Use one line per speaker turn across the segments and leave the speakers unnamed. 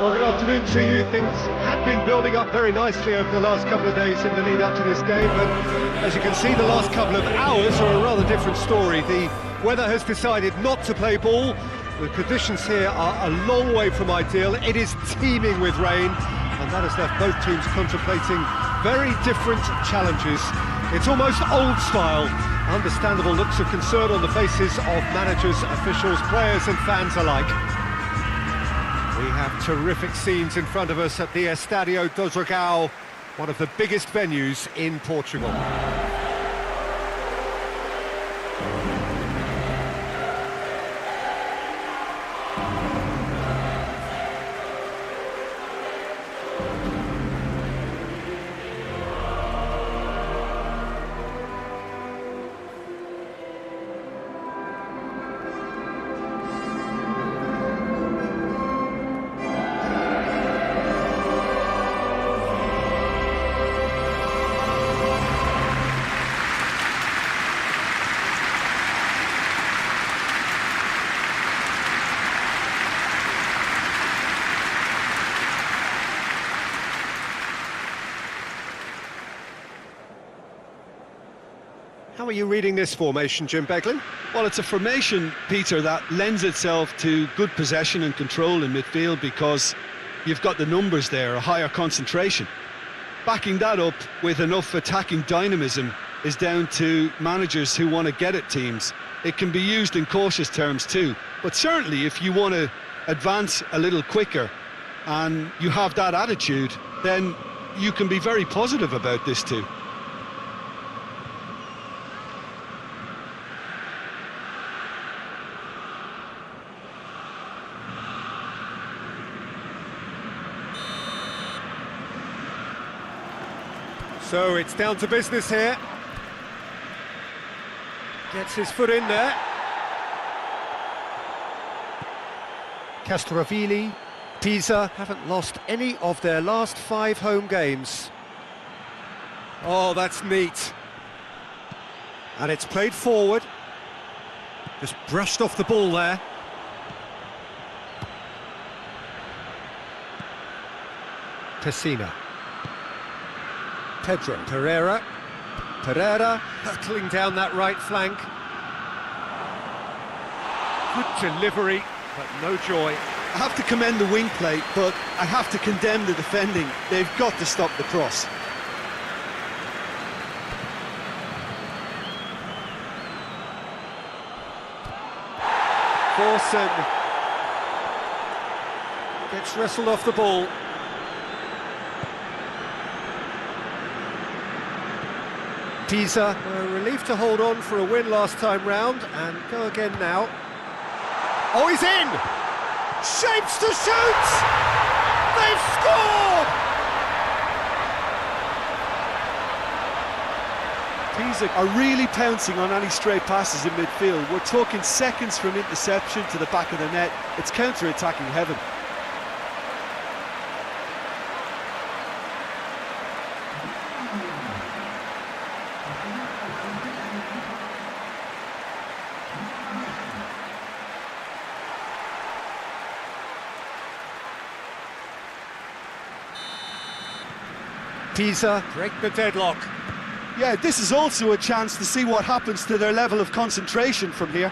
Well, good afternoon to you. Things have been building up very nicely over the last couple of days in the lead up to this game, but as you can see, the last couple of hours are a rather different story. The weather has decided not to play ball. The conditions here are a long way from ideal. It is teeming with rain, and that has left both teams contemplating very different challenges. It's almost old style. Understandable looks of concern on the faces of managers, officials, players and fans alike. We have terrific scenes in front of us at the Estadio do Dragão, one of the biggest venues in Portugal. How are you reading this formation, Jim Beglin?
Well, it's a formation, Peter, that lends itself to good possession and control in midfield because you've got the numbers there, a higher concentration. Backing that up with enough attacking dynamism is down to managers who want to get at teams. It can be used in cautious terms too, but certainly if you want to advance a little quicker and you have that attitude, then you can be very positive about this too.
So it's down to business here. Gets his foot in there. Castrovilli, Pisa haven't lost any of their last 5 home games. Oh, that's neat. And it's played forward. Just brushed off the ball there. Pessina. Pedro Pereira hurtling down that right flank. Good delivery, but no joy.
I have to commend the wing play, but I have to condemn the defending. They've got to stop the cross.
Forsen gets wrestled off the ball. Pisa were relieved to hold on for a win last time round and go again now. Oh, he's in! Shapes to shoot! They've scored!
Pisa are really pouncing on any stray passes in midfield. We're talking seconds from interception to the back of the net. It's counter-attacking heaven.
Pisa break the deadlock.
Yeah, this is also a chance to see what happens to their level of concentration from here.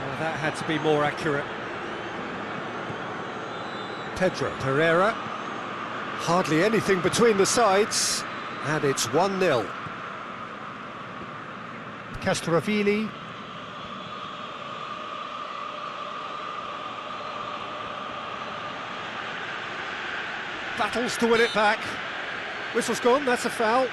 Well, that had to be more accurate. Pedro Pereira. Hardly anything between the sides, and it's 1-0. Castrovilli. Battles to win it back. Whistle's gone, that's a foul.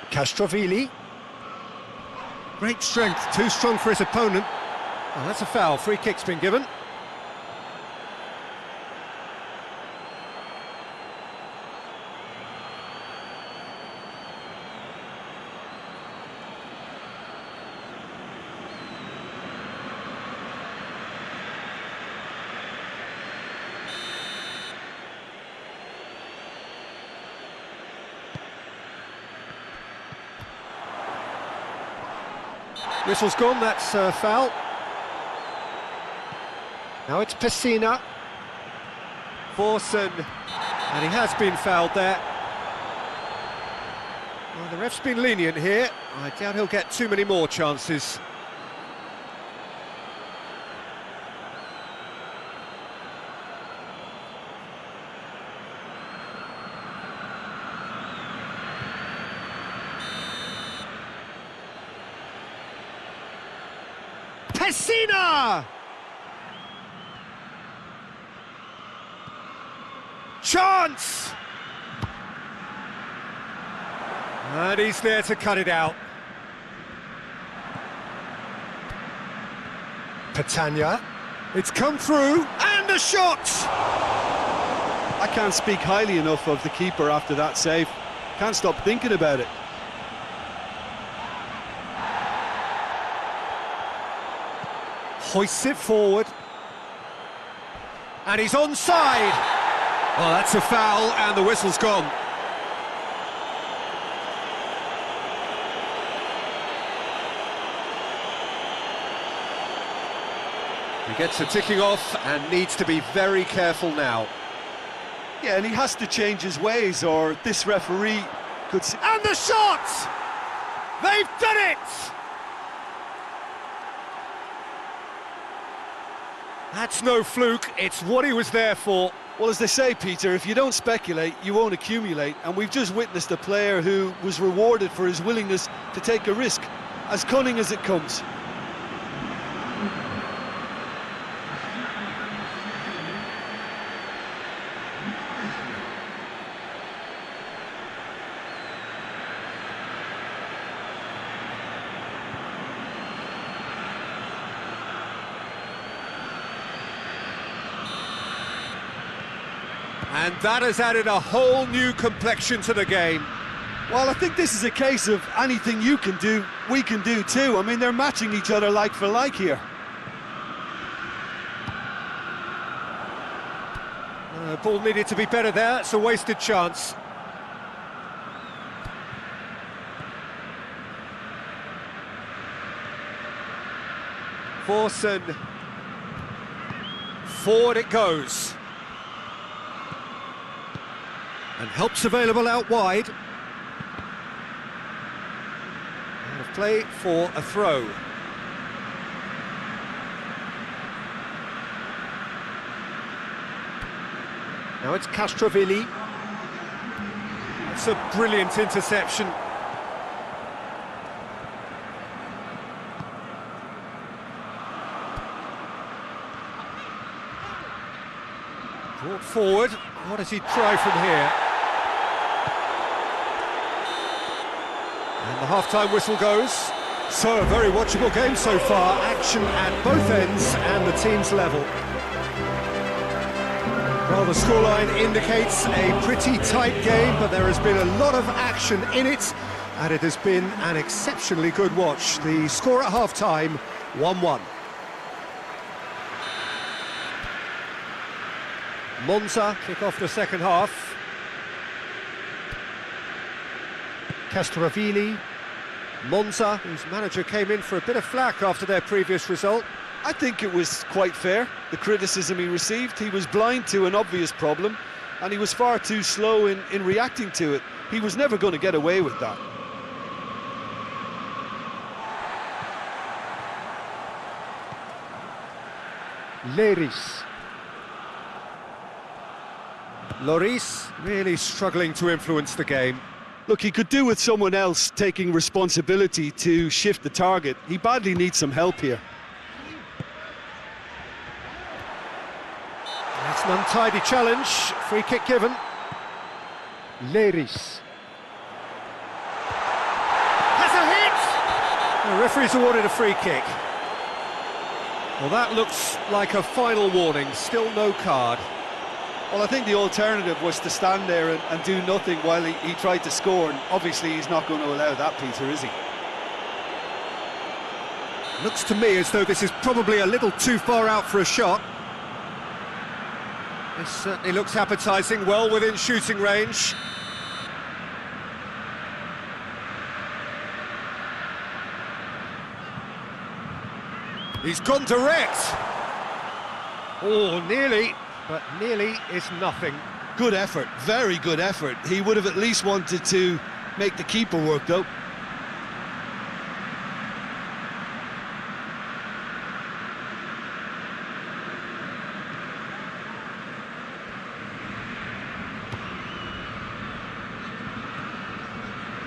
Castrovilli. Great strength, too strong for his opponent. Oh, that's a foul, free kick's been given. Whistle's gone, that's a foul. Now it's Pessina. Forsen, and he has been fouled there. Well, the ref's been lenient here. I doubt he'll get too many more chances. Pessina! Chance! And he's there to cut it out. Patania. It's come through, and a shot!
I can't speak highly enough of the keeper after that save. Can't stop thinking about it.
Hoists it forward. And he's onside! Well, that's a foul, and the whistle's gone. He gets a ticking off and needs to be very careful now.
Yeah, and he has to change his ways, or this referee could...
And the shot! They've done it! That's no fluke, it's what he was there for.
Well, as they say, Peter, if you don't speculate, you won't accumulate. And we've just witnessed a player who was rewarded for his willingness to take a risk, as cunning as it comes.
And that has added a whole new complexion to the game.
Well, I think this is a case of anything you can do, we can do too. I mean, they're matching each other like for like here.
Ball needed to be better there, it's a wasted chance. Forsen. Forward it goes. And help's available out wide. Out of play for a throw. Now it's Castrovilli. That's a brilliant interception. Brought forward. What does he try from here? And the half-time whistle goes. So, a very watchable game so far. Action at both ends and the team's level. Well, the scoreline indicates a pretty tight game, but there has been a lot of action in it, and it has been an exceptionally good watch. The score at half-time, 1-1. Monza kick off the second half. Castrovilli. Monza, whose manager came in for a bit of flack after their previous result.
I think it was quite fair, the criticism he received. He was blind to an obvious problem, and he was far too slow in reacting to it. He was never going to get away with that.
Leris. Lloris really struggling to influence the game.
Look, he could do with someone else taking responsibility to shift the target. He badly needs some help here.
That's an untidy challenge. Free kick given. Leris. Has a hit! The referee's awarded a free kick. Well, that looks like a final warning. Still no card.
Well, I think the alternative was to stand there and do nothing while he tried to score, and obviously he's not going to allow that, Peter, is he?
Looks to me as though this is probably a little too far out for a shot. This certainly looks appetising, well within shooting range. He's gone direct. Oh, nearly, but nearly is nothing.
Good effort, very good effort. He would have at least wanted to make the keeper work, though.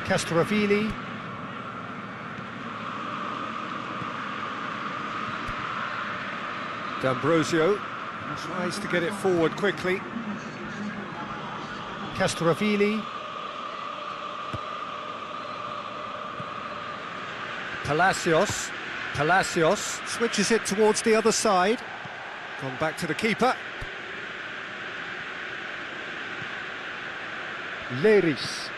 Castrovili. D'Ambrosio tries to get it forward quickly. Castrovili. Palacios switches it towards the other side. Gone back to the keeper. Leris.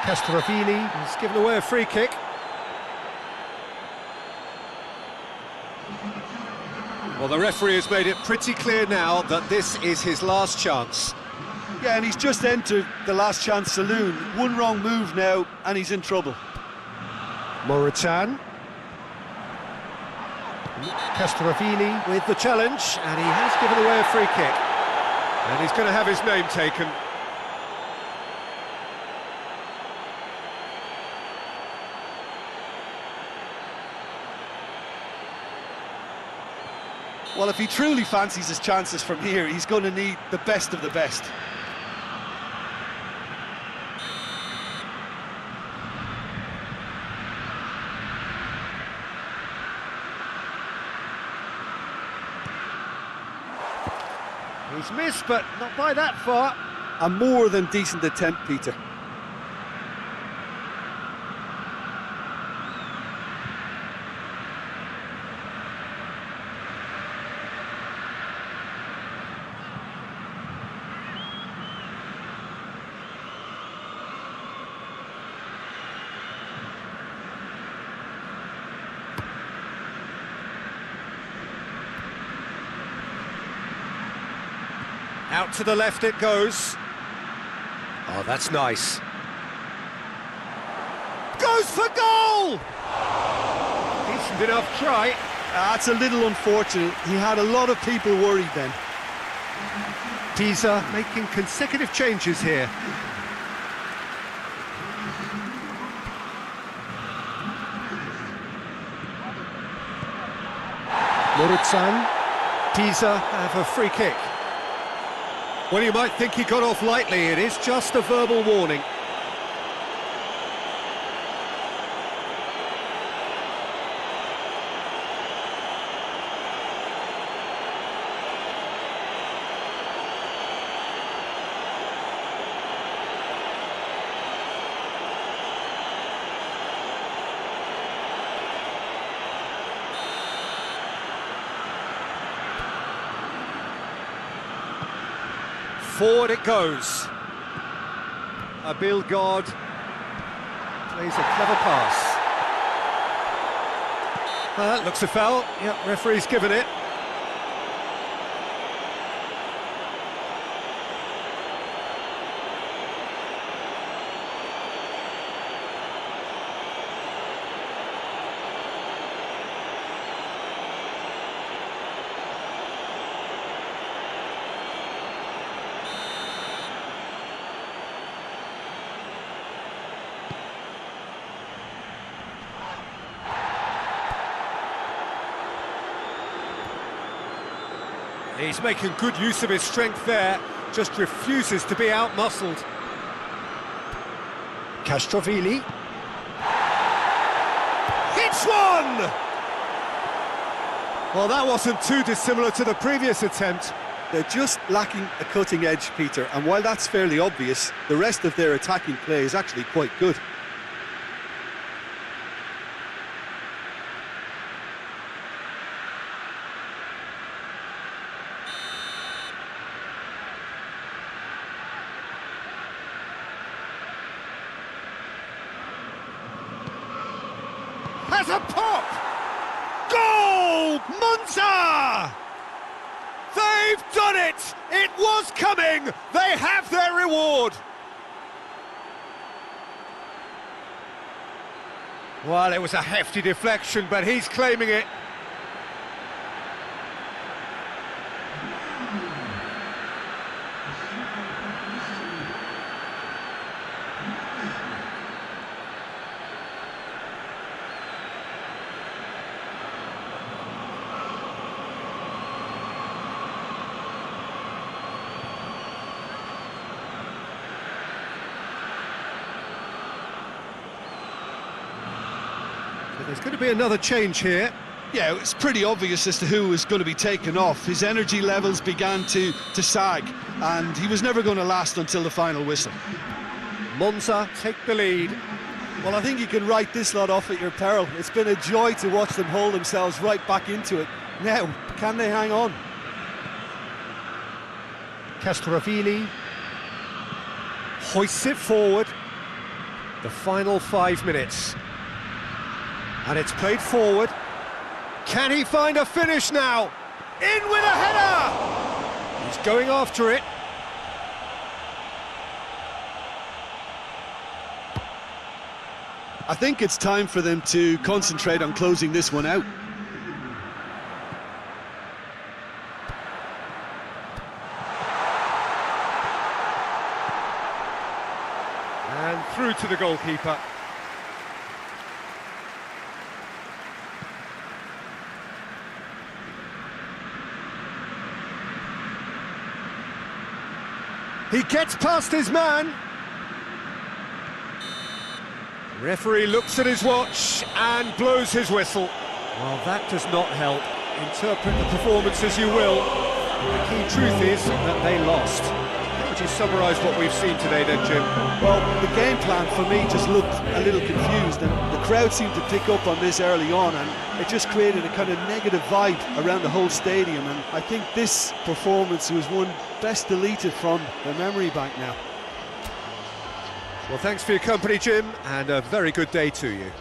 Castrovili has given away a free kick. Well, the referee has made it pretty clear now that this is his last chance.
Yeah, and he's just entered the last chance saloon. One wrong move now, and he's in trouble.
Moritan. Castrovili with the challenge, and he has given away a free kick. And he's going to have his name taken.
Well, if he truly fancies his chances from here, he's going to need the best of the best.
He's missed, but not by that far.
A more than decent attempt, Peter.
Out to the left it goes. Oh, that's nice. Goes for goal! Decent enough try.
That's a little unfortunate. He had a lot of people worried then.
Pisa making consecutive changes here. Moritan. Pisa have a free kick. Well, you might think he got off lightly. It is just a verbal warning. Forward it goes. Abilgard plays a clever pass. That looks a foul. Yep, referee's given it. He's making good use of his strength there, just refuses to be out-muscled. Castrovili. Hits one! Well, that wasn't too dissimilar to the previous attempt.
They're just lacking a cutting edge, Peter, and while that's fairly obvious, the rest of their attacking play is actually quite good.
Has a pop! Goal! Monza! They've done it! It was coming! They have their reward! Well, it was a hefty deflection, but he's claiming it. There's going to be another change here.
Yeah, it's pretty obvious as to who was going to be taken off. His energy levels began to sag, and he was never going to last until the final whistle.
Monza take the lead.
Well, I think you can write this lot off at your peril. It's been a joy to watch them hold themselves right back into it. Now, can they hang on?
Castrovilli hoists it forward. The final 5 minutes. And it's played forward. Can he find a finish now? In with a header! He's going after it.
I think it's time for them to concentrate on closing this one out.
And through to the goalkeeper. He gets past his man. Referee looks at his watch and blows his whistle. Well, that does not help. Interpret the performance as you will. The key truth is that they lost. How would you summarise what we've seen today then, Jim?
Well, the game plan for me just looked a little confused, and the crowd seemed to pick up on this early on, and it just created a kind of negative vibe around the whole stadium, and I think this performance was one best deleted from the memory bank now.
Well, thanks for your company, Jim, and a very good day to you.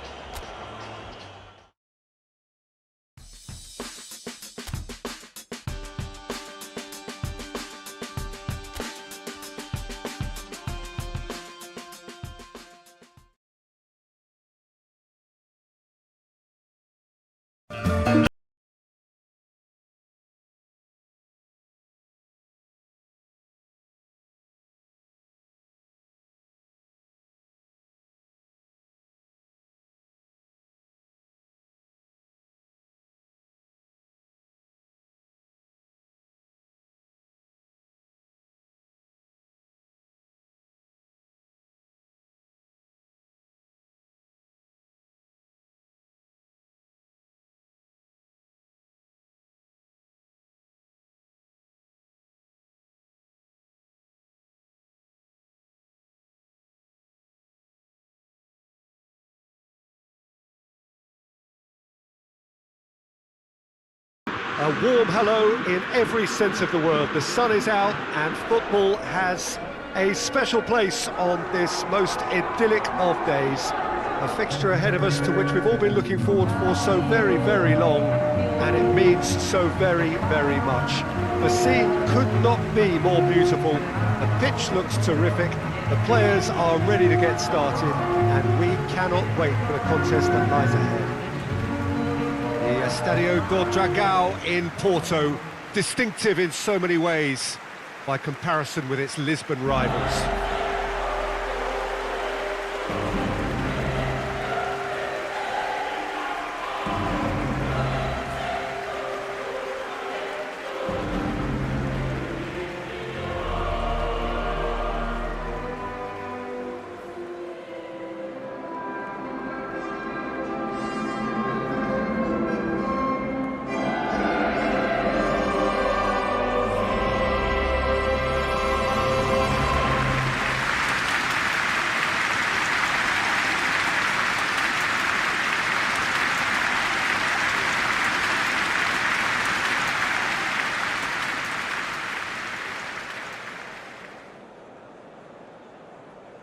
A warm hello in every sense of the word. The sun is out and football has a special place on this most idyllic of days. A fixture ahead of us to which we've all been looking forward for so very, very long, and it means so very, very much. The scene could not be more beautiful. The pitch looks terrific. The players are ready to get started, and we cannot wait for the contest that lies ahead. The Estadio do Dragão in Porto, distinctive in so many ways, by comparison with its Lisbon rivals.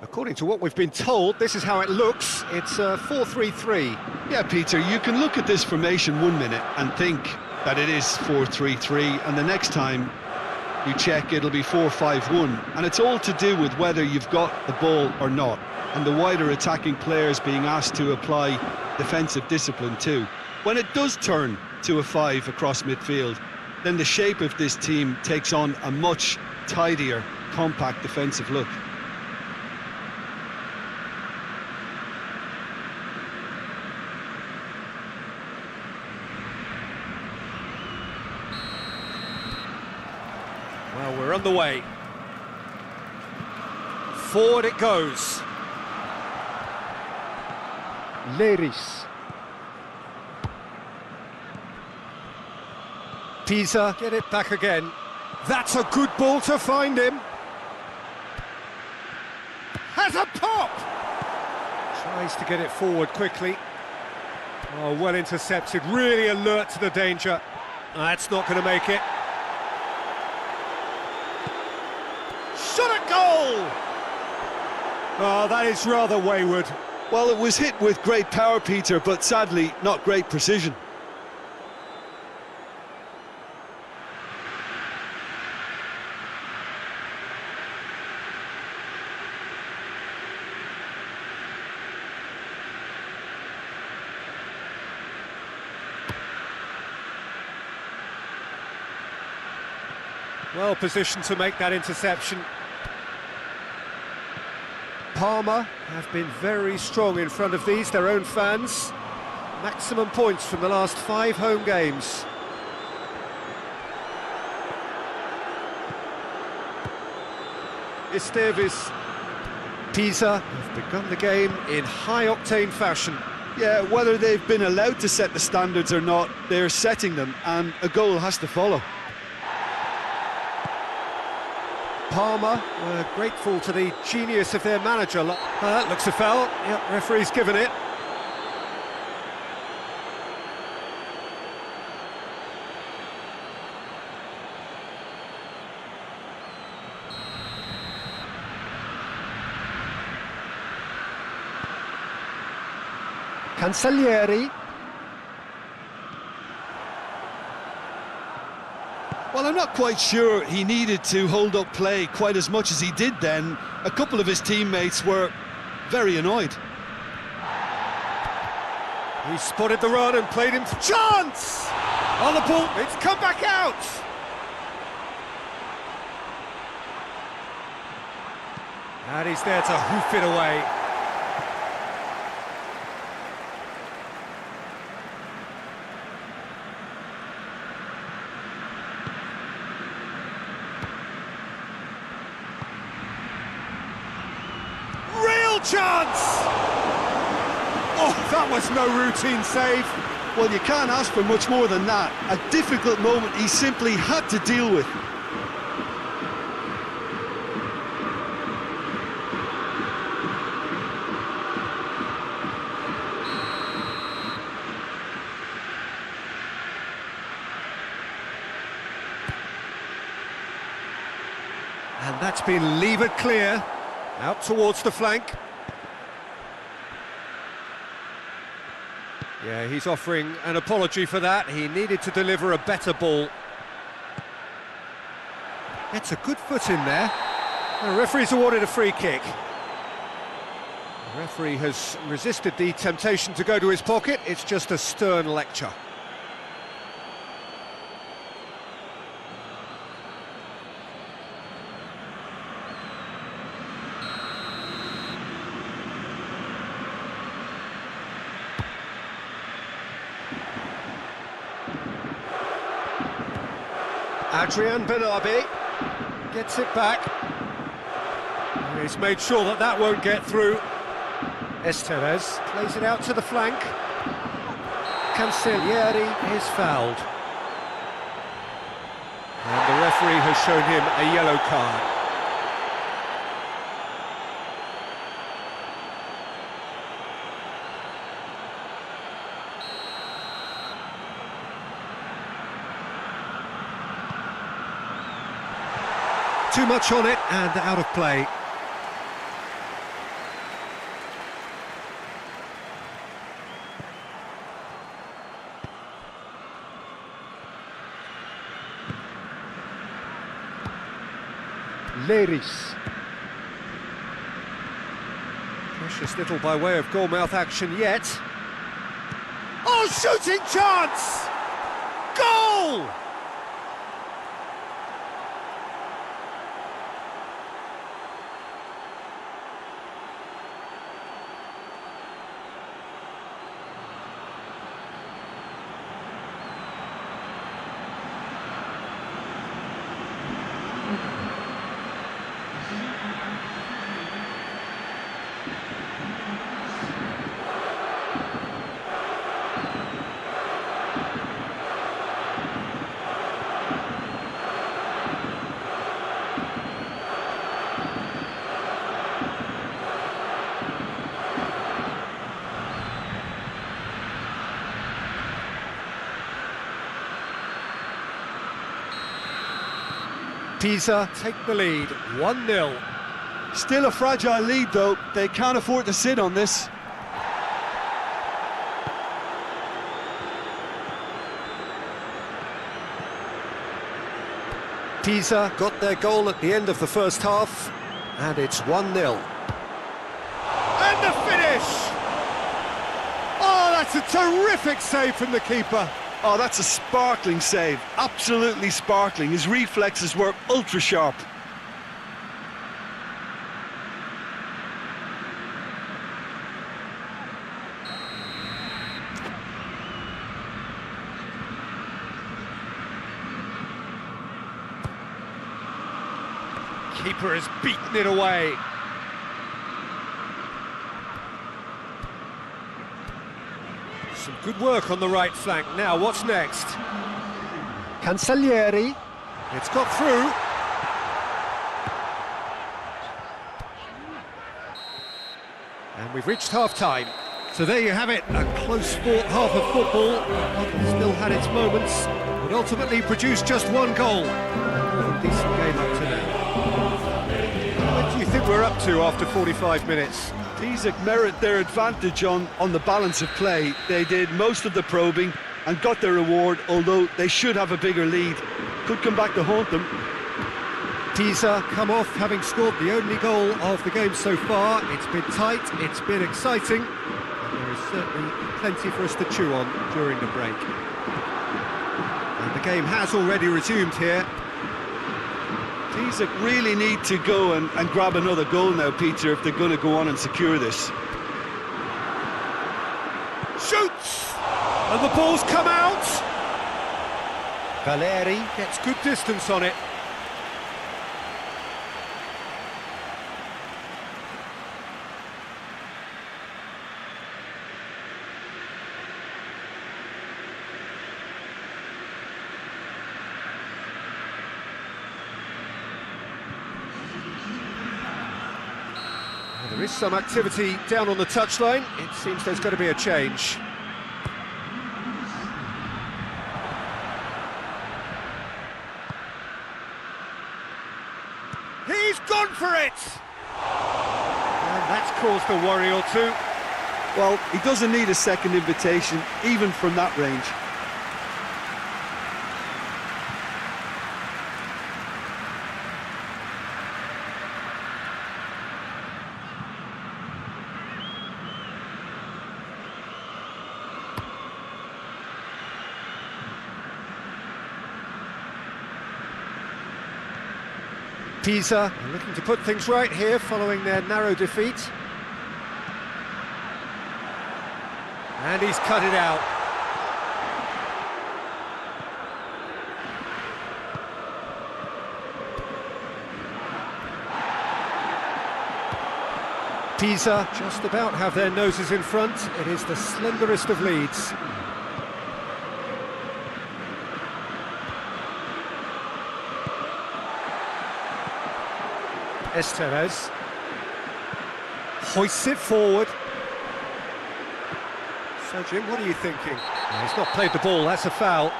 According to what we've been told, this is how it looks. It's 4-3-3.
Yeah, Peter, you can look at this formation 1 minute and think that it is 4-3-3, and the next time you check, it'll be 4-5-1, and it's all to do with whether you've got the ball or not. and the wider attacking players being asked to apply defensive discipline too. When it does turn to a 5 across midfield, then the shape of this team takes on a much tidier, compact defensive look.
Well, we're on the way. Forward it goes. Leris. Pisa, get it back again. That's a good ball to find him. Has a pop! Tries to get it forward quickly. Oh, well intercepted, really alert to the danger. That's not going to make it. Shot at goal! Oh, that is rather wayward.
Well, it was hit with great power, Peter, but sadly not great precision.
Well positioned to make that interception. Parma have been very strong in front of these, their own fans. Maximum points from the last 5 home games. Esteves. Pisa have begun the game in high-octane fashion.
Yeah, whether they've been allowed to set the standards or not, they're setting them, and a goal has to follow.
Parma were grateful to the genius of their manager. That looks a foul. Yep, referee's given it. Cancellieri.
Well, I'm not quite sure he needed to hold up play quite as much as he did then. A couple of his teammates were very annoyed.
He spotted the run and played him. Chance! On the ball, it's come back out! And he's there to hoof it away. Chance! Oh, that was no routine save.
Well, you can't ask for much more than that. A difficult moment he simply had to deal with.
And that's been levered clear, out towards the flank. Yeah, he's offering an apology for that. He needed to deliver a better ball. It's a good foot in there. The referee's awarded a free kick. The referee has resisted the temptation to go to his pocket. It's just a stern lecture. Adrian Benabi gets it back. He's made sure that that won't get through. Esteves plays it out to the flank. Cancellieri is fouled. And the referee has shown him a yellow card. Too much on it and out of play. Leris Precious little by way of goal-mouth action yet. Oh, shooting chance! Goal! Pisa take the lead, 1-0.
Still a fragile lead though, they can't afford to sit on this.
Pisa got their goal at the end of the first half, and it's 1-0. And the finish! Oh, that's a terrific save from the keeper.
Oh, that's a sparkling save, absolutely sparkling. His reflexes were ultra sharp.
Keeper has beaten it away. Some good work on the right flank. Now, what's next? Cancellieri. It's got through. And we've reached half-time. So there you have it, a close-fought half of football. Still had its moments, but ultimately produced just one goal. A decent game up to now. What do you think we're up to after 45 minutes?
Pisa merit their advantage on the balance of play. They did most of the probing and got their reward, although they should have a bigger lead. Could come back to haunt them.
Pisa come off having scored the only goal of the game so far. It's been tight, it's been exciting, and there is certainly plenty for us to chew on during the break. And the game has already resumed here.
Pisa really need to go and grab another goal now, Peter, if they're going to go on and secure this.
Shoots! And the ball's come out! Valeri gets good distance on it. There is some activity down on the touchline. It seems there's going to be a change. He's gone for it! And that's caused a worry or two.
Well, he doesn't need a second invitation, even from that range.
Pisa are looking to put things right here following their narrow defeat. And he's cut it out. Pisa just about have their noses in front. It is the slenderest of leads. Esteves hoists it forward. So Jim, what are you thinking? No, he's not played the ball, that's a foul.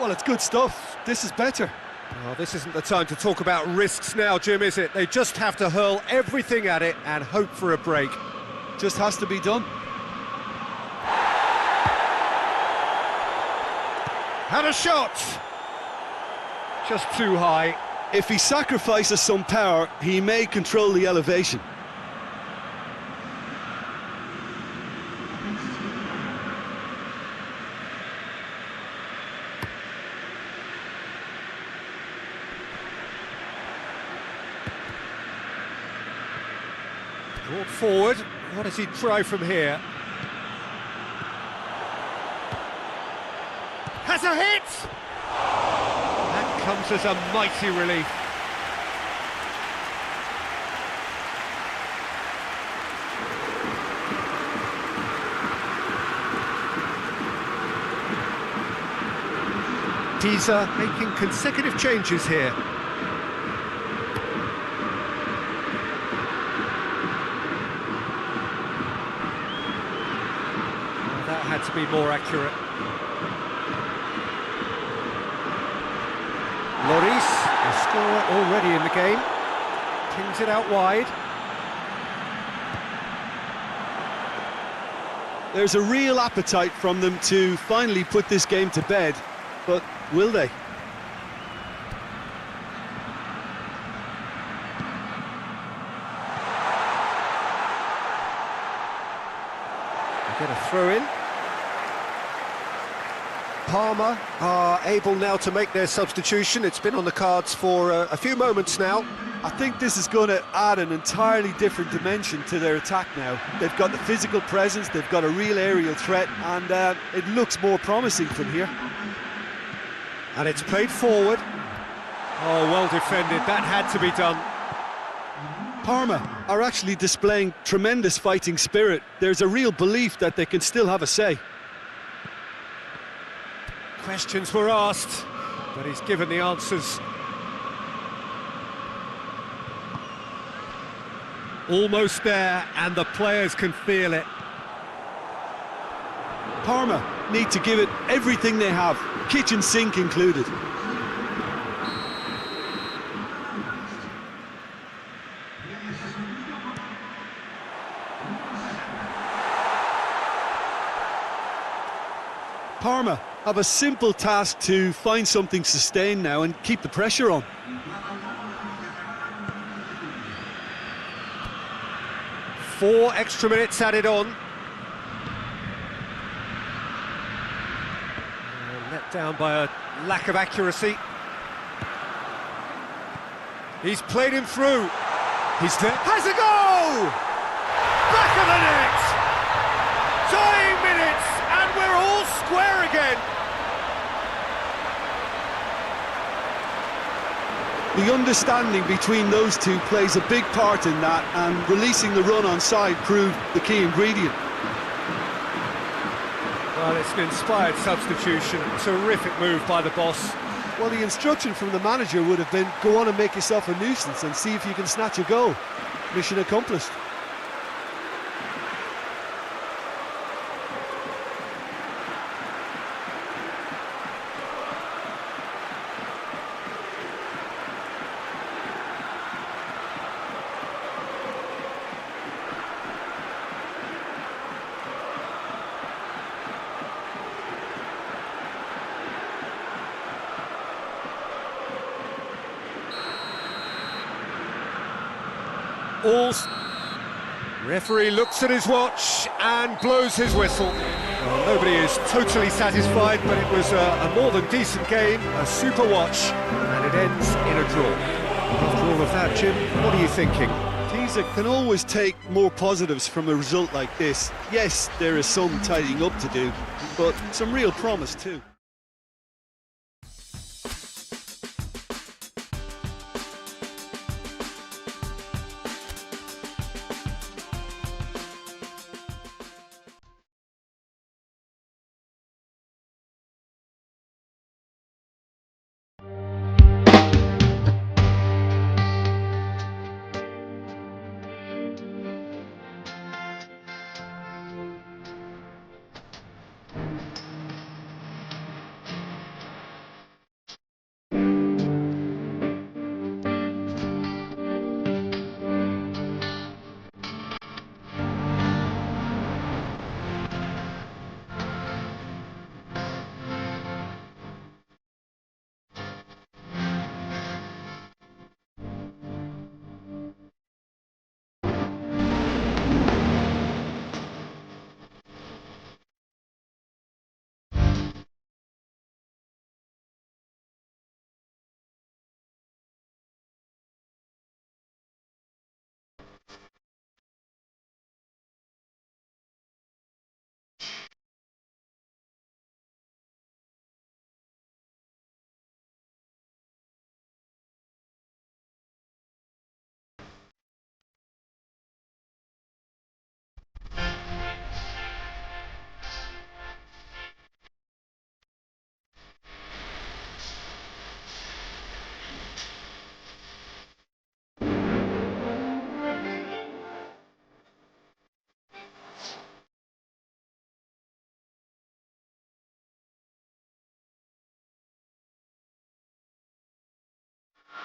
Well, it's good stuff. This is better.
Oh, this isn't the time to talk about risks now, Jim, is it? They just have to hurl everything at it and hope for a break.
Just has to be done.
Had a shot! just too high.
If he sacrifices some power, he may control the elevation.
Brought forward. What does he try from here? Has a hit! That comes as a mighty relief. Pisa making consecutive changes here. That had to be more accurate. Lloris, the scorer already in the game, pings it out wide.
There's a real appetite from them to finally put this game to bed, but will they?
Get a throw in. Parma are able now to make their substitution. It's been on the cards for a few moments now.
I think this is going to add an entirely different dimension to their attack now. They've got the physical presence, they've got a real aerial threat, and it looks more promising from here.
And it's played forward. Oh, well defended. That had to be done.
Parma are actually displaying tremendous fighting spirit. There's a real belief that they can still have a say.
Questions were asked, but he's given the answers. Almost there, and the players can feel it.
Parma need to give it everything they have, kitchen sink included. Parma have a simple task to find something sustained now and keep the pressure on.
Four extra minutes added on. Let down by a lack of accuracy. He's played him through. He's there. Has a goal! Back of the net! Dying minutes, and we're all square again.
The understanding between those two plays a big part in that, and releasing the run on side proved the key ingredient.
Well, it's an inspired substitution. Terrific move by the boss.
Well, the instruction from the manager would have been, go on and make yourself a nuisance and see if you can snatch a goal. Mission accomplished.
Referee looks at his watch and blows his whistle. Well, nobody is totally satisfied, but it was a more than decent game, a super watch, and it ends in a draw. After all of that, Jim, what are you thinking?
Pisa can always take more positives from a result like this. Yes, there is some tidying up to do, but some real promise too.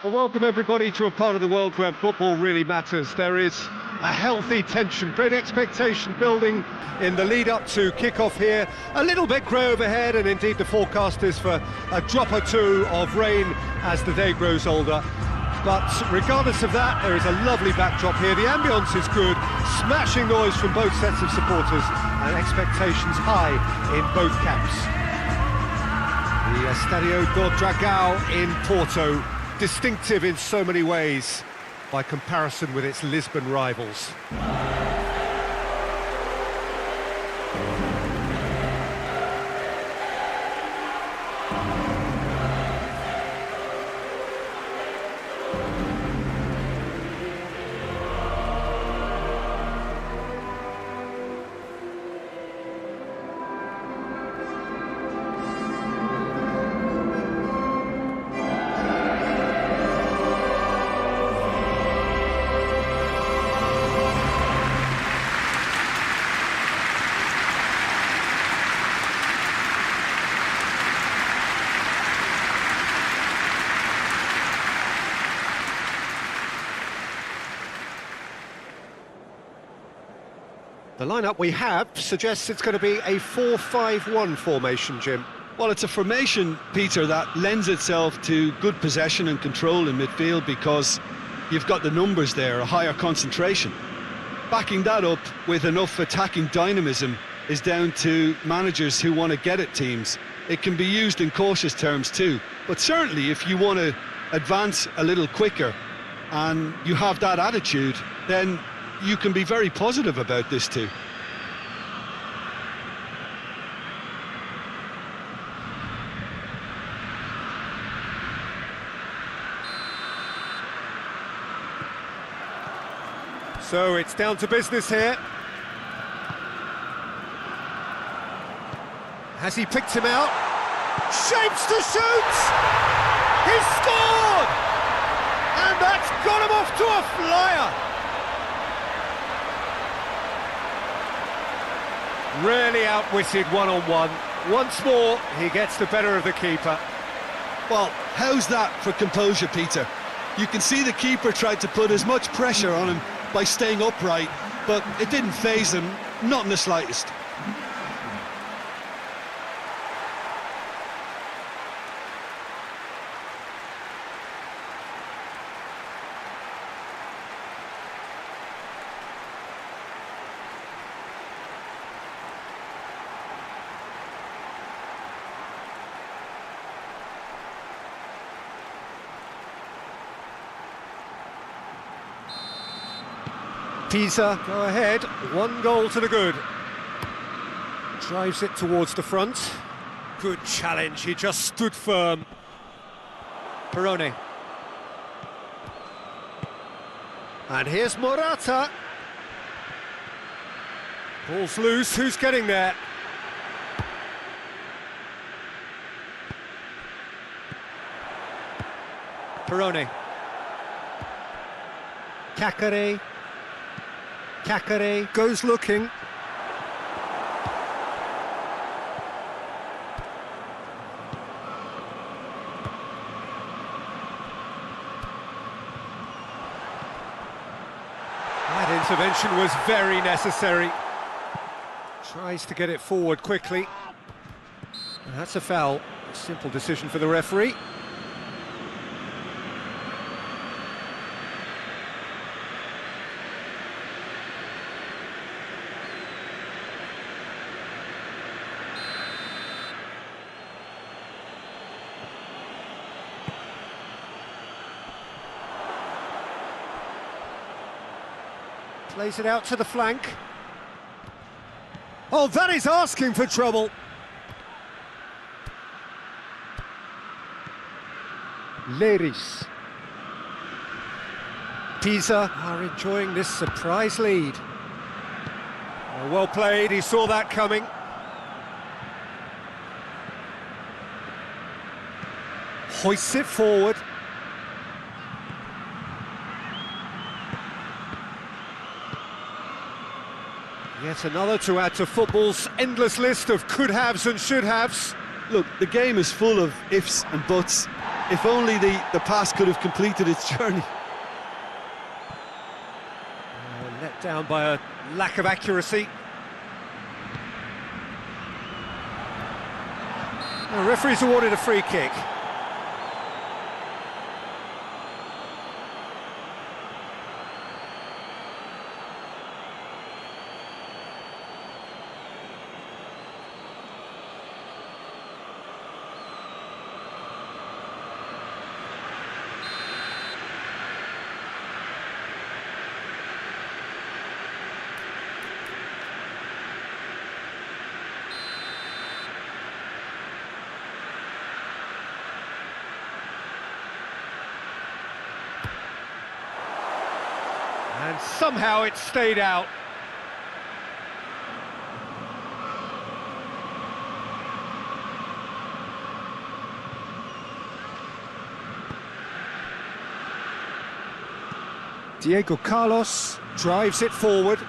Well, welcome everybody to a part of the world where football really matters. There is a healthy tension, great expectation building in the lead up to kick-off here. A little bit grey overhead, and indeed the forecast is for a drop or two of rain as the day grows older. But regardless of that, there is a lovely backdrop here. The ambience is good, smashing noise from both sets of supporters, and expectations high in both camps. The Estadio do Dragão in Porto, distinctive in so many ways by comparison with its Lisbon rivals. The lineup we have suggests it's going to be a 4-5-1 formation, Jim.
Well, it's a formation, Peter, that lends itself to good possession and control in midfield because you've got the numbers there, a higher concentration. Backing that up with enough attacking dynamism is down to managers who want to get at teams. It can be used in cautious terms too, but certainly if you want to advance a little quicker and you have that attitude, then you can be very positive about this too.
So it's down to business here. Has he picked him out? Shapes to shoot! He's scored! And that's got him off to a flyer! Really outwitted one-on-one. Once more, he gets the better of the keeper.
Well, how's that for composure, Peter? You can see the keeper tried to put as much pressure on him by staying upright, but it didn't faze him, not in the slightest.
Pisa go ahead, 1 goal to the good. Drives it towards the front. Good challenge, he just stood firm. Perrone. And here's Morata. Ball's loose, who's getting there? Perrone. Cacare goes looking. That intervention was very necessary. Tries to get it forward quickly. And that's a foul. A simple decision for the referee. Plays it out to the flank. Oh, that is asking for trouble. Leris. Pisa are enjoying this surprise lead. Oh, well played, he saw that coming. Hoists it forward. Yet another to add to football's endless list of could-haves and should-haves.
Look, the game is full of ifs and buts.
If only the pass could have completed its journey.
Let down by a lack of accuracy. The referee's awarded a free kick. And somehow it stayed out. Diego Carlos drives it forward.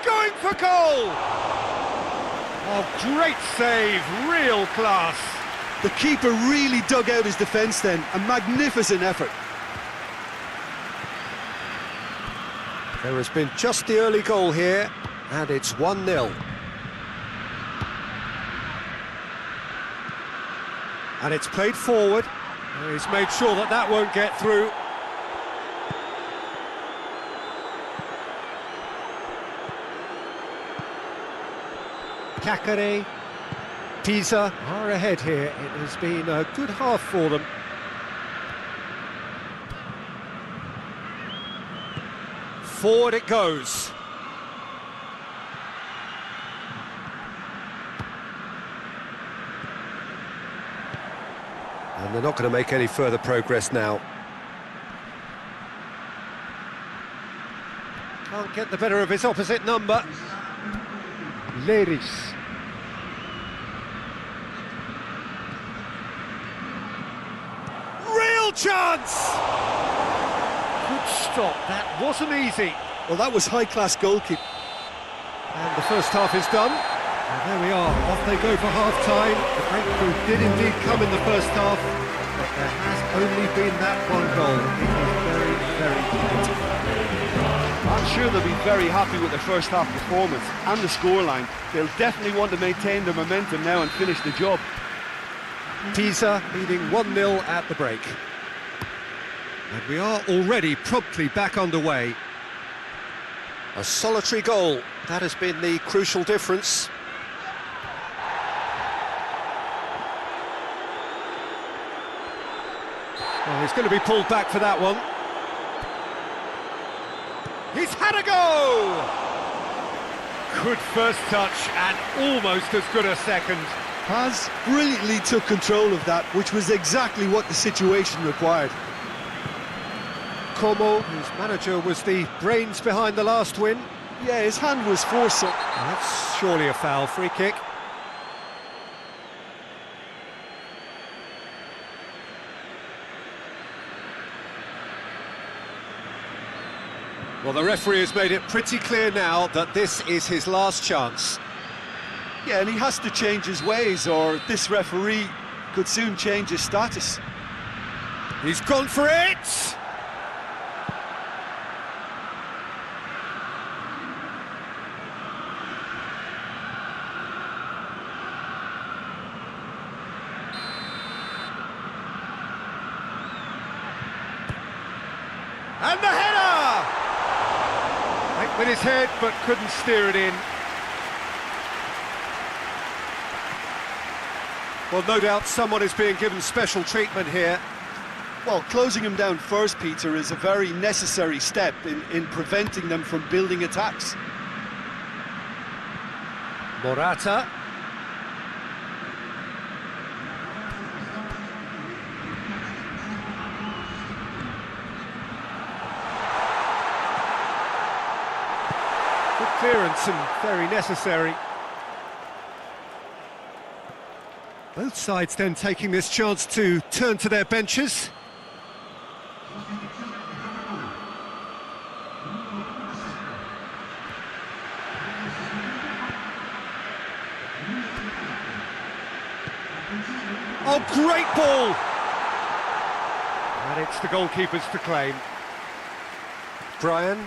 Going for goal! Oh, great save, real class.
The keeper really dug out his defence then, a magnificent effort.
There has been just the early goal here, and it's 1-0. And it's played forward. He's made sure that that won't get through. Cacare, Pisa are ahead here. It has been a good half for them. Forward it goes. And they're not going to make any further progress now. Can't get the better of his opposite number. Leris. Real chance! Good stop, that wasn't easy.
Well, that was high-class goalkeeping.
And the first half is done. And there we are, off they go for half-time. The breakthrough did indeed come in the first half, but there has only been that one goal. It is very, very tight.
I'm sure they'll be very happy with their first half performance and the scoreline. They'll definitely want to maintain their momentum now and finish the job.
Pisa leading 1-0 at the break. And we are already promptly back underway. A solitary goal, that has been the crucial difference. Well, he's going to be pulled back for that one. He's had a go! Good first touch and almost as good a second.
Paz brilliantly took control of that, which was exactly what the situation required.
Como, whose manager was the brains behind the last win.
Yeah, his hand was forced.
That's surely a foul, free kick. Well, the referee has made it pretty clear now that this is his last chance.
Yeah, and he has to change his ways, or this referee could soon change his status.
He's gone for it! And the header! Went with his head, but couldn't steer it in. Well, no doubt someone is being given special treatment here.
Well, closing him down first, Peter, is a very necessary step in preventing them from building attacks.
Morata. Good clearance and very necessary. Both sides then taking this chance to turn to their benches. Oh, great ball! And it's the goalkeepers to claim. Brian.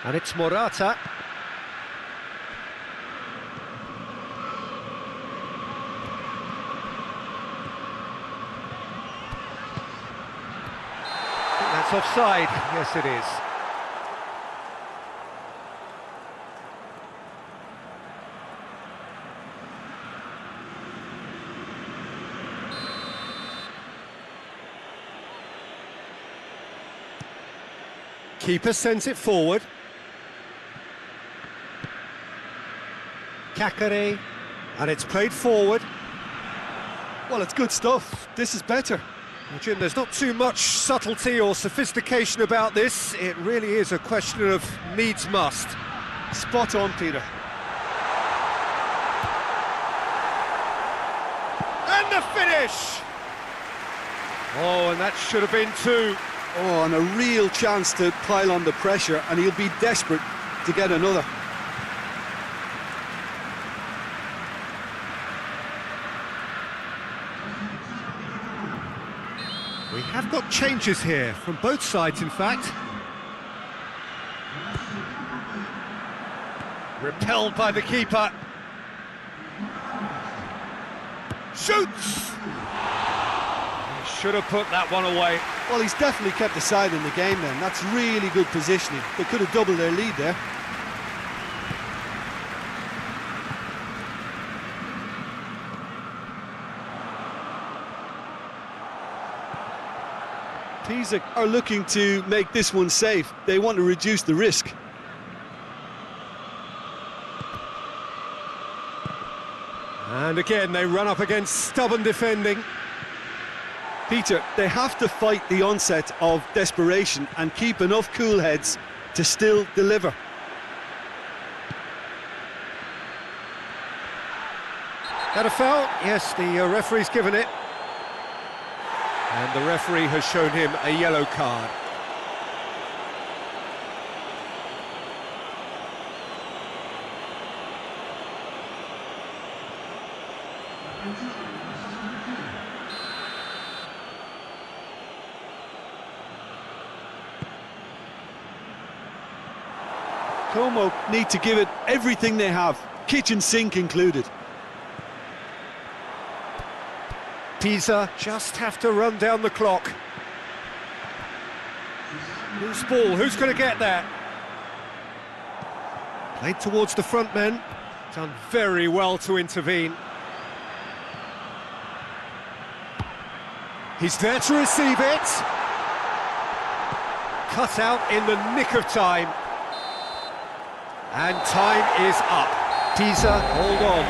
And it's Morata. That's offside. Yes, it is. Keeper sends it forward. Kakare, and it's played forward.
Well, it's good stuff. This is better.
Well, Jim, there's not too much subtlety or sophistication about this. It really is a question of needs must.
Spot on, Peter.
And the finish! Oh, and that should have been two.
Oh, and a real chance to pile on the pressure, and he'll be desperate to get another.
We have got changes here, from both sides in fact. Repelled by the keeper. Shoots! He should have put that one away.
Well, he's definitely kept the side in the game then. That's really good positioning. They could have doubled their lead there. Pisa are looking to make this one safe. They want to reduce the risk.
And again, they run up against stubborn defending.
Peter, they have to fight the onset of desperation and keep enough cool heads to still deliver.
That a foul? Yes, the referee's given it. And the referee has shown him a yellow card.
Como need to give it everything they have, kitchen sink included.
Pisa just have to run down the clock. Loose ball, who's going to get that? Played towards the front men. Done very well to intervene. He's there to receive it. Cut out in the nick of time. And time is up. Pisa, hold on.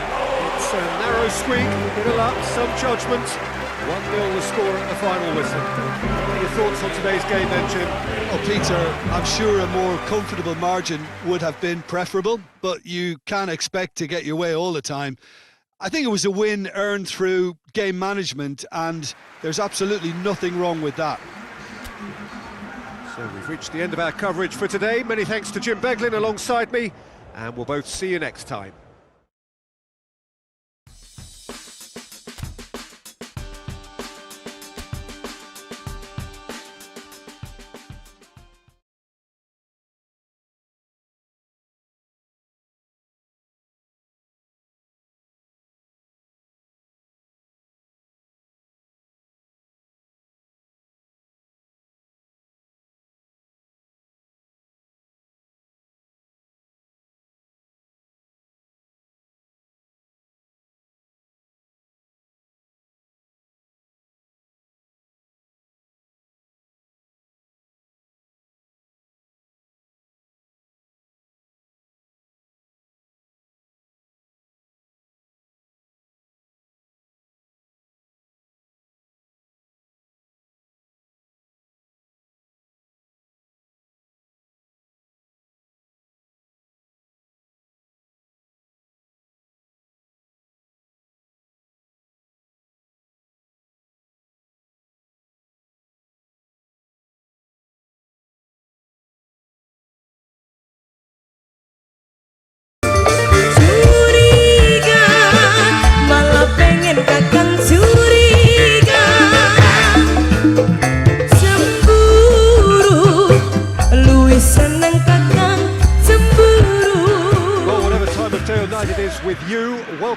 It's a narrow squeak, a bit of luck, some judgment. 1-0 the score at the final whistle. What are your thoughts on today's game then, Jim?
Oh, Peter, I'm sure a more comfortable margin would have been preferable, but you can't expect to get your way all the time. I think it was a win earned through game management, and there's absolutely nothing wrong with that.
So we've reached the end of our coverage for today. Many thanks to Jim Beglin alongside me, and we'll both see you next time.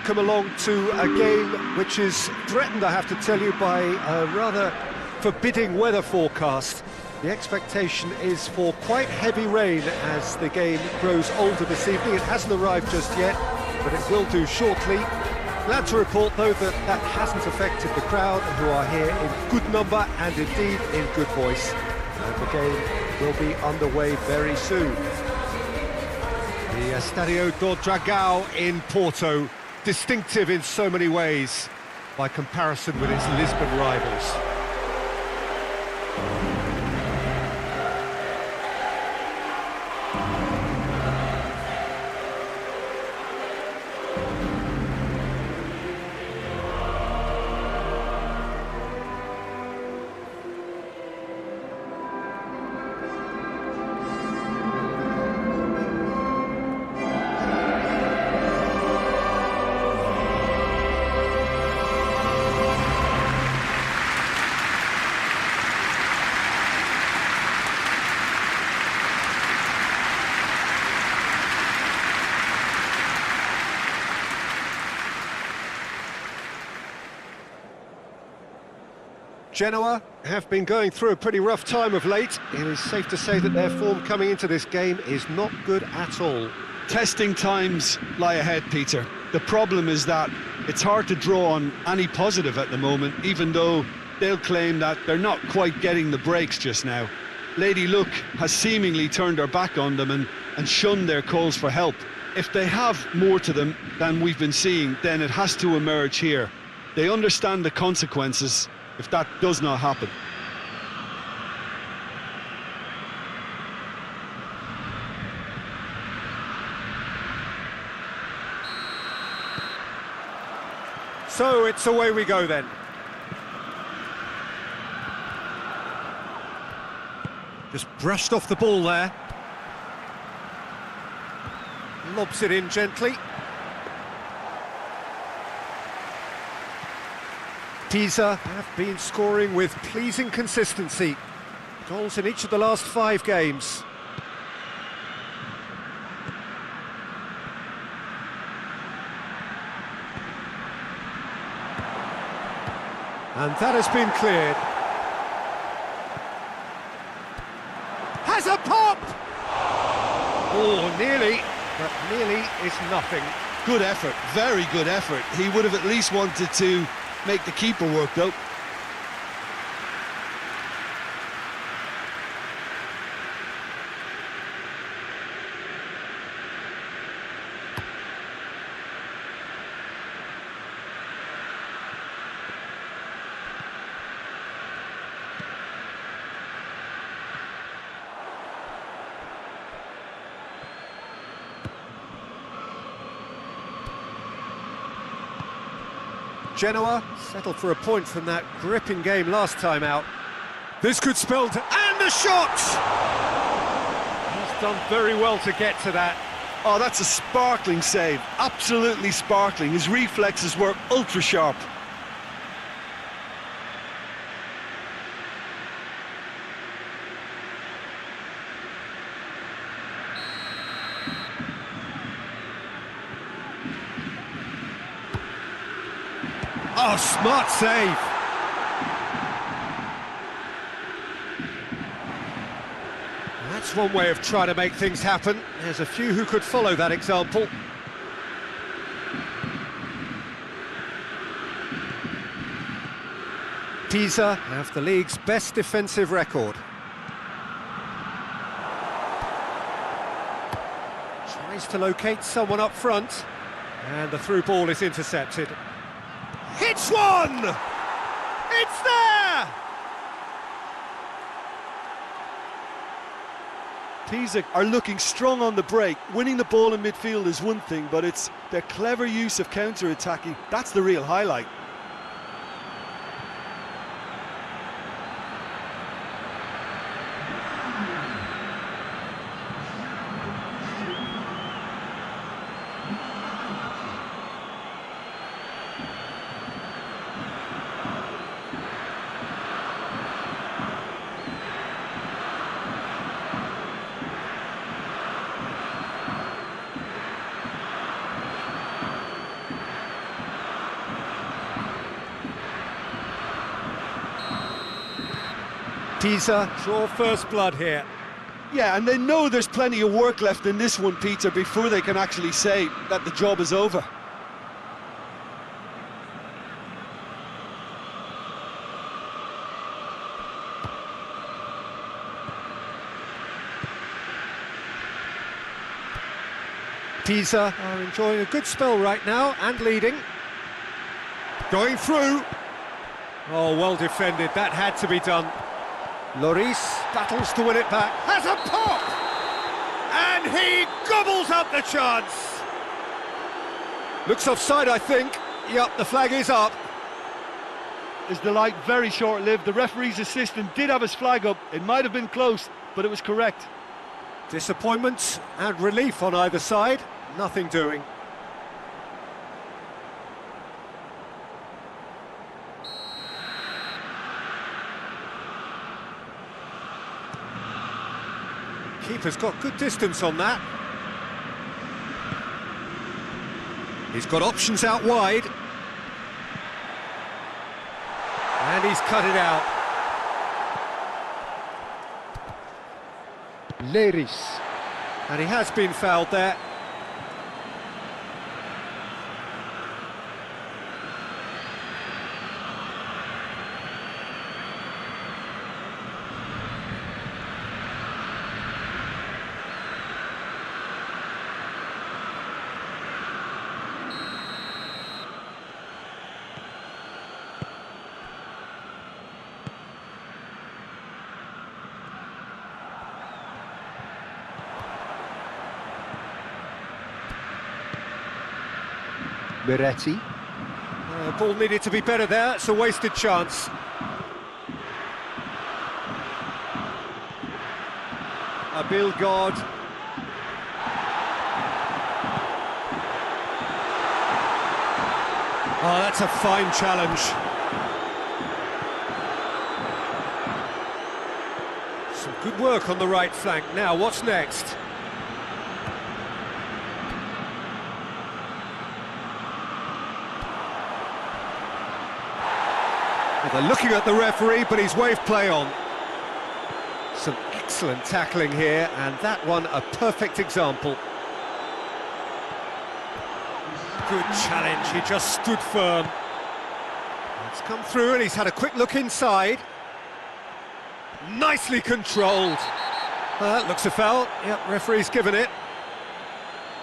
welcome along to a game which is threatened, I have to tell you, by a rather forbidding weather forecast. The expectation is for quite heavy rain as the game grows older this evening. It hasn't arrived just yet, but it will do shortly. Glad to report, though, that that hasn't affected the crowd, who are here in good number and indeed in good voice. And the game will be underway very soon. The Estadio do Dragão in Porto, distinctive in so many ways by comparison with its Lisbon rivals. Genoa have been going through a pretty rough time of late. It is safe to say that their form coming into this game is not good at all.
Testing times lie ahead, Peter. The problem is that it's hard to draw on any positive at the moment, even though they'll claim that they're not quite getting the breaks just now. Lady Luck has seemingly turned her back on them and shunned their calls for help. If they have more to them than we've been seeing, then it has to emerge here. They understand the consequences if that does not happen.
So it's away we go then. Just brushed off the ball there. Lobs it in gently. Pisa have been scoring with pleasing consistency. Goals in each of the last 5 games. And that has been cleared. Has a pop! Oh, nearly, but nearly is nothing.
Good effort, very good effort. He would have at least wanted to make the keeper work, though.
Genoa settled for a point from that gripping game last time out. This could spell... And the shot! He's done very well to get to that.
Oh, that's a sparkling save. Absolutely sparkling. His reflexes were ultra sharp.
Oh, smart save. That's one way of trying to make things happen. There's a few who could follow that example. Pisa have the league's best defensive record. Tries to locate someone up front, and the through ball is intercepted. Hits one! It's there!
Pisa are looking strong on the break. Winning the ball in midfield is one thing, but it's their clever use of counter-attacking. That's the real highlight.
Pisa draw first blood here.
Yeah, and they know there's plenty of work left in this one, Peter, before they can actually say that the job is over.
Pisa are enjoying a good spell right now and leading. Going through. Oh, well defended, that had to be done. Lloris battles to win it back, has a pop! And he gobbles up the chance! Looks offside, I think. Yep, the flag is up.
His delight very short-lived. The referee's assistant did have his flag up. It might have been close, but it was correct.
Disappointment and relief on either side. Nothing doing. Keeper's got good distance on that. He's got options out wide. And he's cut it out. Lloris. And he has been fouled there. Miretti. Ball needed to be better there, it's a wasted chance. Abilgard. Oh, that's a fine challenge. Some good work on the right flank. Now, what's next? They're looking at the referee, but he's waved play on. Some excellent tackling here, and that one a perfect example. Good challenge, he just stood firm. It's come through and he's had a quick look inside. Nicely controlled. That looks a foul. Yep, referee's given it.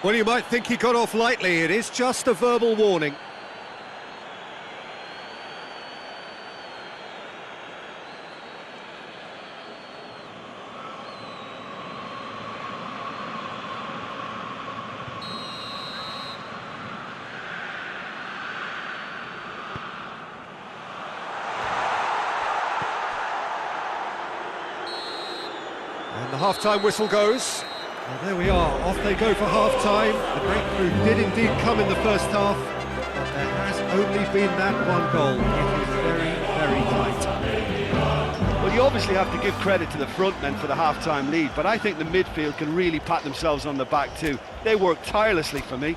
Well, you might think he got off lightly. It is just a verbal warning. And the half-time whistle goes. And there we are, off they go for half-time. The breakthrough did indeed come in the first half, but there has only been that one goal. It is very, very tight.
Well, you obviously have to give credit to the front men for the half-time lead, but I think the midfield can really pat themselves on the back too. They worked tirelessly for me.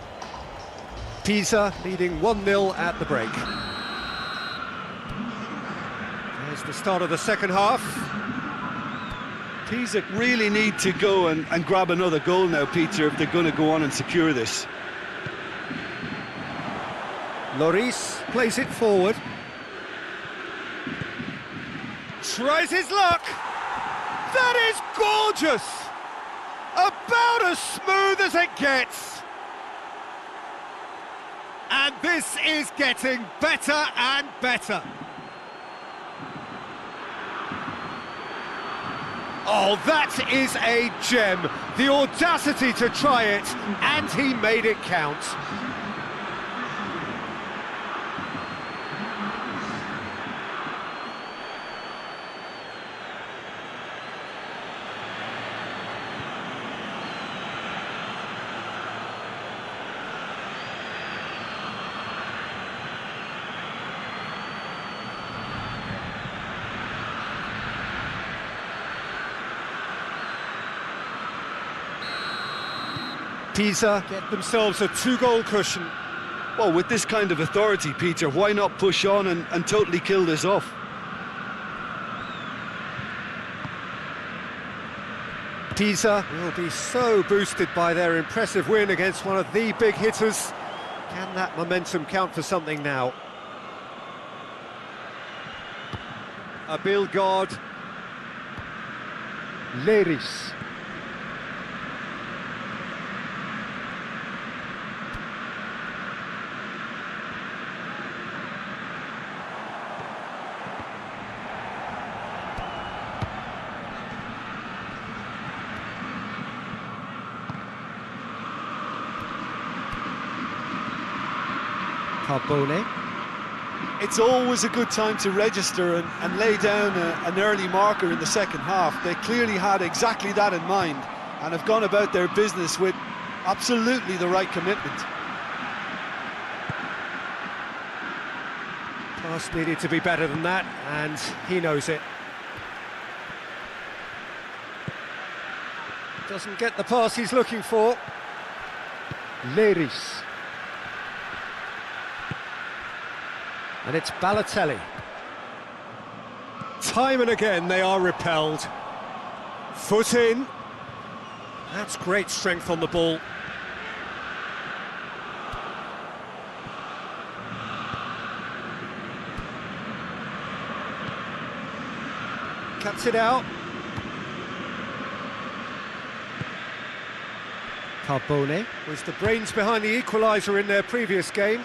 Pisa leading 1-0 at the break. There's the start of the second half.
Pisa really need to go and grab another goal now, Peter, if they're going to go on and secure this.
Lloris plays it forward. Tries his luck. That is gorgeous. About as smooth as it gets. And this is getting better and better. Oh, that is a gem. The audacity to try it, and he made it count. Pisa get themselves a 2-goal cushion.
Well, with this kind of authority, Peter, why not push on and totally kill this off?
Pisa will be so boosted by their impressive win against one of the big hitters. Can that momentum count for something now? Abilgard. Leris. Carbone.
It's always a good time to register and lay down an early marker in the second half. They clearly had exactly that in mind and have gone about their business with absolutely the right commitment.
Pass needed to be better than that, and he knows it. Doesn't get the pass he's looking for. Leris. And it's Balotelli. Time and again they are repelled. Foot in. That's great strength on the ball. Cuts it out. Carbone was the brains behind the equaliser in their previous game.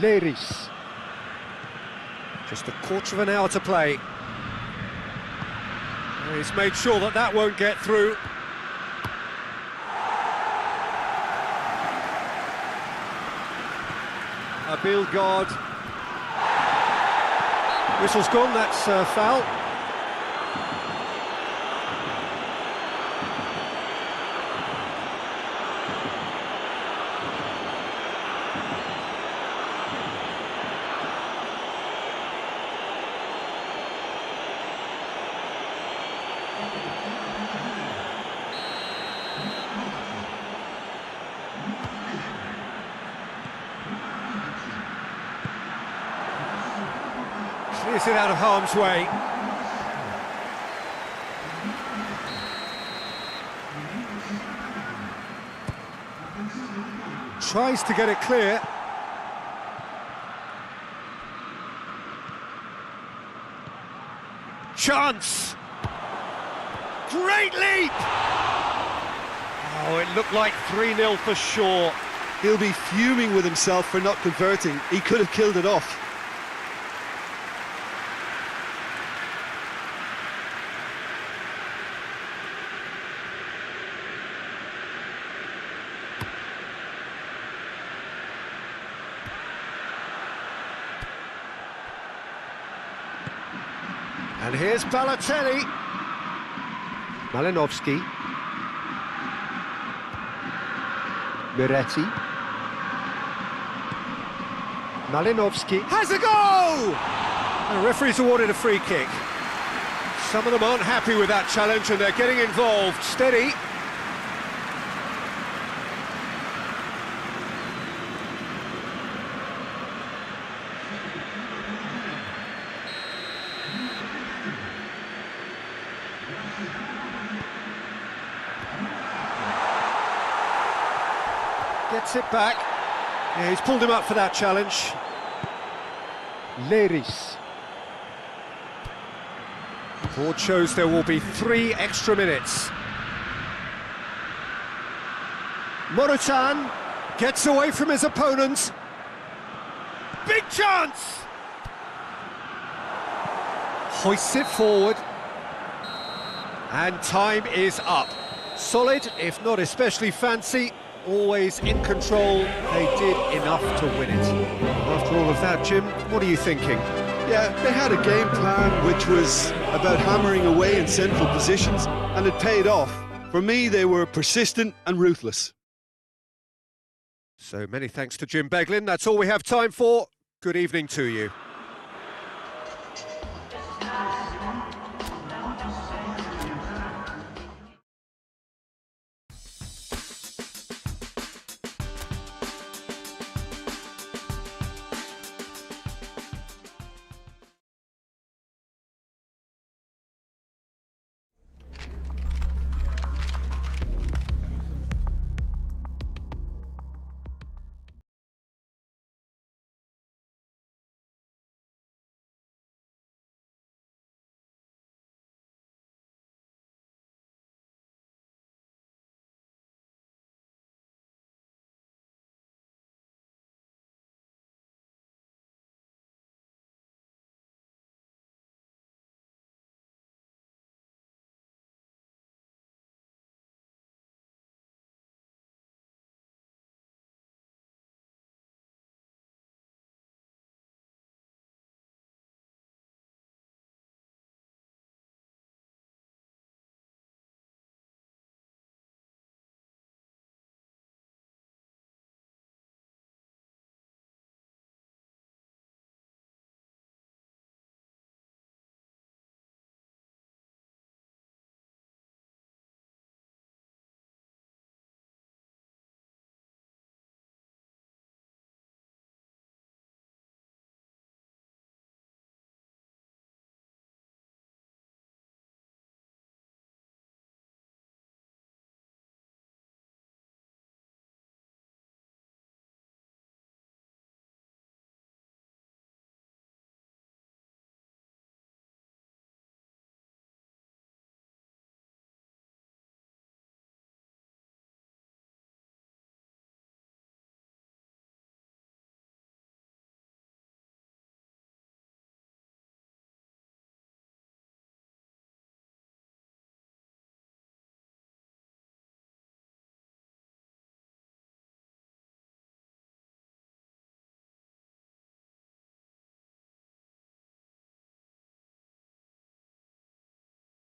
Leris. Just a quarter of an hour to play. And he's made sure that that won't get through. Abilgard. Whistle's gone, that's foul. Clears it out of harm's way. Tries to get it clear. Chance! Great leap! Oh, it looked like 3-0 for sure.
He'll be fuming with himself for not converting. He could have killed it off.
And here's Balotelli. Malinovsky. Miretti. Malinovsky has a goal! And the referee's awarded a free kick. Some of them aren't happy with that challenge and they're getting involved. Steady. Gets it back. Yeah, he's pulled him up for that challenge. Leris. Board shows there will be 3 extra minutes. Morutan gets away from his opponent. Big chance! Hoists it forward. And time is up. Solid, if not especially fancy. Always in control, they did enough to win it. After all of that, Jim, what are you thinking?
Yeah, they had a game plan which was about hammering away in central positions, and it paid off. For me, they were persistent and ruthless.
So many thanks to Jim Beglin. That's all we have time for. Good evening to you.